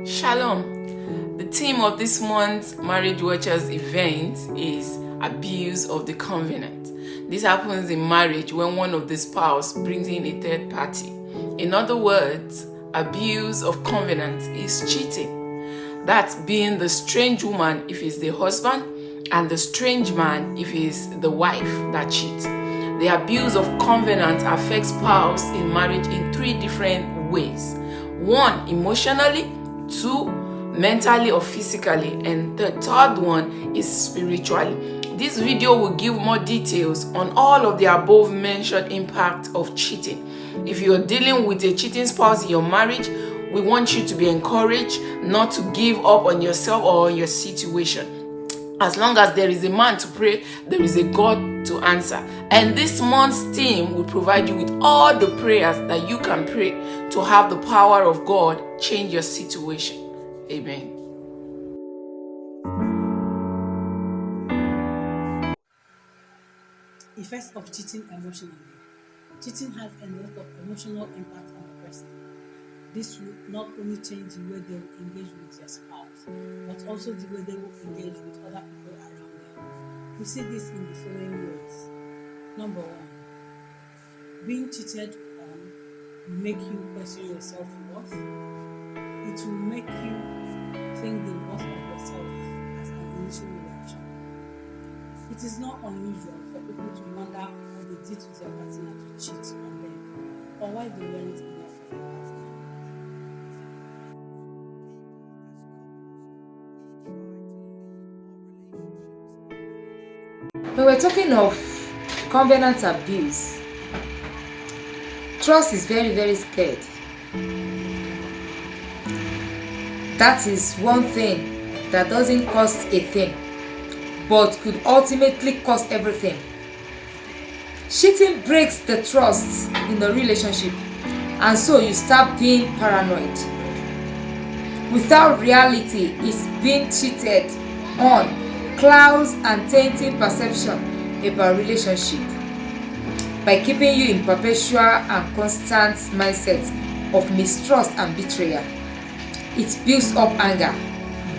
Shalom. The theme of this month's Marriage Watchers event is abuse of the covenant. This happens in marriage when one of the spouse brings in a third party. In other words, abuse of covenant is cheating. That being the strange woman if it's the husband, and the strange man if it's the wife that cheats. The abuse of covenant affects spouse in marriage in three different ways. One, emotionally. Two, mentally or physically. And the third one is spiritually. This video will give more details on all of the above mentioned impact of cheating. If you're dealing with a cheating spouse in your marriage, we want you to be encouraged not to give up on yourself or on your situation. As long as there is a man to pray, there is a God to answer. And this month's theme will provide you with all the prayers that you can pray to have the power of God change your situation. Amen. Effects of cheating emotionally. Cheating has a lot of emotional impact on a person. This will not only change the way they will engage with their spouse, but also the way they will engage with other people around them. We see this in the following ways. Number one, being cheated on will make you question your self-worth. It will make you think the worth of yourself as an initial reaction. It is not unusual for people to wonder what they did to their partner to cheat on them, or why they weren't enough for their partner. When we're talking of covenant abuse, trust is very, very scared. That is one thing that doesn't cost a thing, but could ultimately cost everything. Cheating breaks the trust in the relationship, and so you start being paranoid. Without reality is being cheated on clouds and tainting perception about relationship by keeping you in perpetual and constant mindset of mistrust and betrayal. It builds up anger,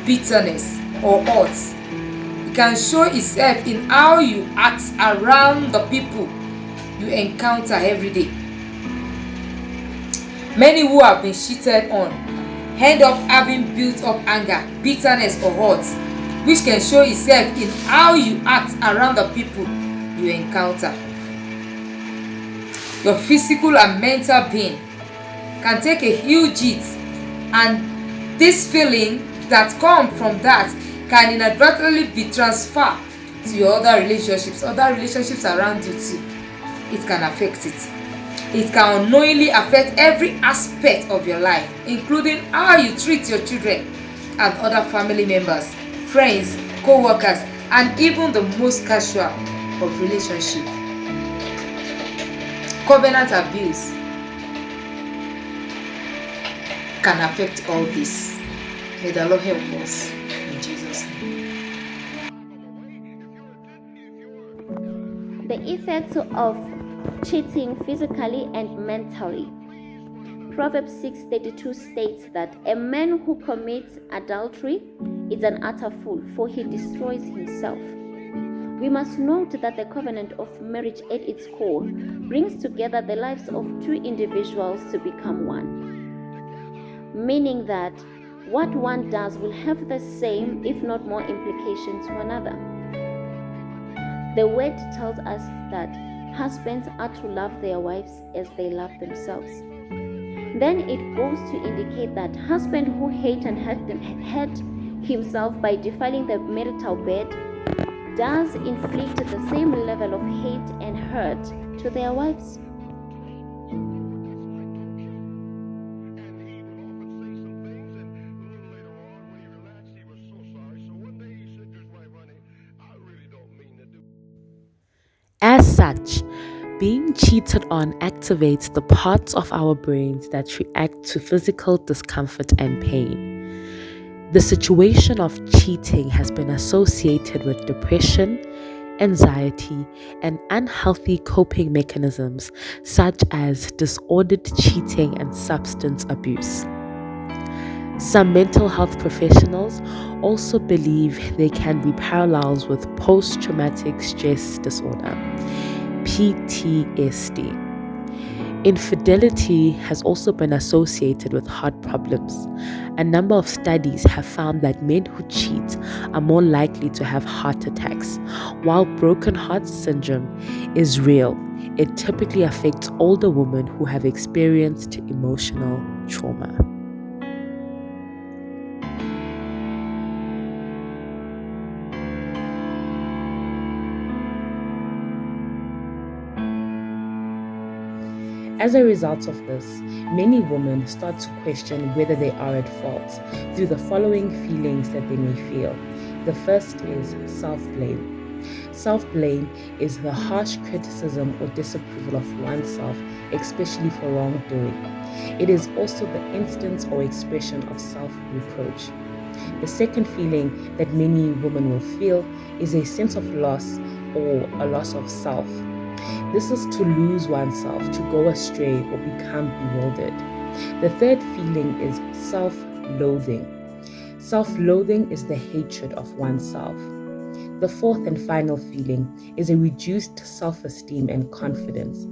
bitterness, or hurt. It can show itself in how you act around the people you encounter every day. Many who have been cheated on end up having built up anger, bitterness, or hurt, which can show itself in how you act around the people you encounter. Your physical and mental being can take a huge hit, and this feeling that comes from that can inadvertently be transferred to your other relationships around you too. It can affect it. It can unknowingly affect every aspect of your life, including how you treat your children and other family members, friends, co-workers, and even the most casual of relationships. Covenant abuse can affect all this. May the Lord help us in Jesus' name. The effects of cheating physically and mentally. Proverbs 6:32 states that a man who commits adultery is an utter fool, for he destroys himself. We must note that the covenant of marriage at its core brings together the lives of two individuals to become one, meaning that what one does will have the same, if not more, implication to another. The word tells us that husbands are to love their wives as they love themselves. Then it goes to indicate that husband who hate and hurt himself by defiling the marital bed does inflict the same level of hate and hurt to their wives. As such, being cheated on activates the parts of our brains that react to physical discomfort and pain. The situation of cheating has been associated with depression, anxiety, and unhealthy coping mechanisms such as disordered cheating and substance abuse. Some mental health professionals also believe there can be parallels with post traumatic stress disorder, PTSD. Infidelity has also been associated with heart problems. A number of studies have found that men who cheat are more likely to have heart attacks. While broken heart syndrome is real, it typically affects older women who have experienced emotional trauma. As a result of this, many women start to question whether they are at fault through the following feelings that they may feel. The first is self-blame. Self-blame is the harsh criticism or disapproval of oneself, especially for wrongdoing. It is also the instance or expression of self-reproach. The second feeling that many women will feel is a sense of loss or a loss of self. This is to lose oneself, to go astray or become bewildered. The third feeling is self-loathing. Self-loathing is the hatred of oneself. The fourth and final feeling is a reduced self-esteem and confidence.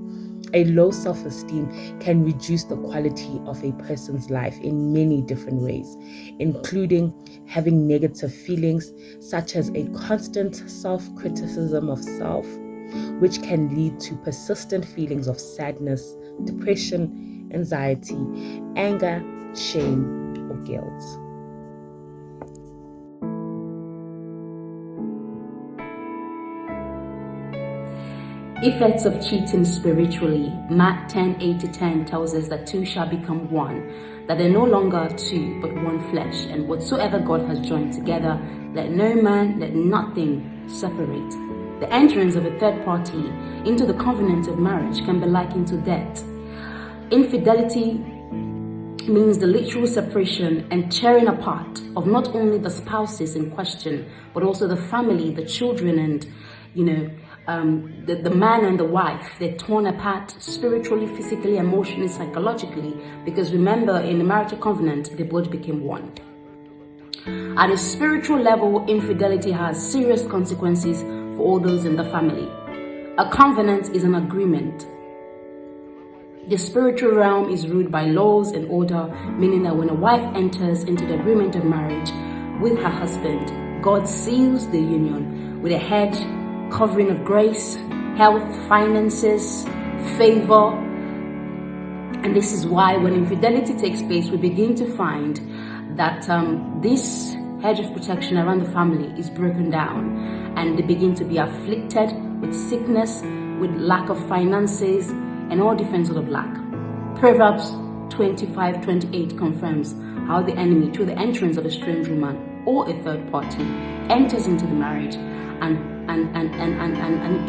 A low self-esteem can reduce the quality of a person's life in many different ways, including having negative feelings such as a constant self-criticism of self, which can lead to persistent feelings of sadness, depression, anxiety, anger, shame, or guilt. Effects of cheating spiritually. Mark 10:8-10 tells us that two shall become one, that they're no longer two, but one flesh. And whatsoever God has joined together, let nothing separate. The entrance of a third party into the covenant of marriage can be likened to death. Infidelity means the literal separation and tearing apart of not only the spouses in question, but also the family, the children, and the man and the wife. They're torn apart spiritually, physically, emotionally, psychologically, because remember, in the marital covenant, they both became one. At a spiritual level, infidelity has serious consequences for all those in the family. A covenant is an agreement. The spiritual realm is ruled by laws and order, meaning that when a wife enters into the agreement of marriage with her husband, God seals the union with a hedge covering of grace, health, finances, favor. And this is why when infidelity takes place, we begin to find that this hedge of protection around the family is broken down, and they begin to be afflicted with sickness, with lack of finances, and all different sort of lack. Proverbs 25:28 confirms how the enemy, through the entrance of a strange woman or a third party, enters into the marriage and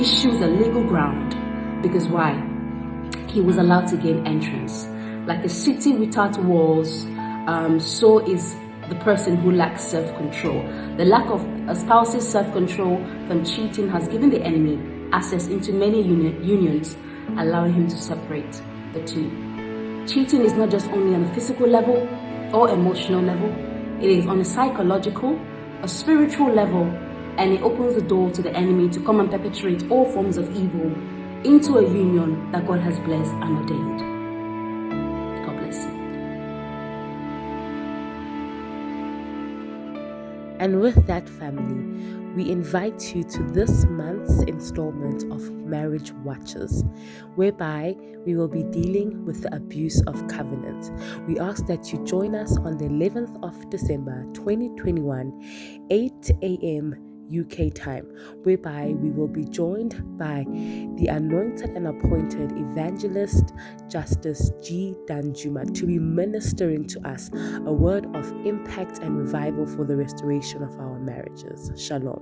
issues a legal ground. Because why? He was allowed to gain entrance. Like a city without walls, so is the person who lacks self-control. The lack of a spouse's self-control from cheating has given the enemy access into many unions, allowing him to separate the two. Cheating is not just only on a physical level or emotional level, it is on a psychological, a spiritual level, and it opens the door to the enemy to come and perpetrate all forms of evil into a union that God has blessed and ordained. God bless you. And with that, family, we invite you to this month's installment of Marriage Watches, whereby we will be dealing with the abuse of covenant. We ask that you join us on the 11th of December 2021, 8 a.m. UK time, whereby we will be joined by the anointed and appointed evangelist Justice G. Danjuma to be ministering to us a word of impact and revival for the restoration of our marriages. Shalom.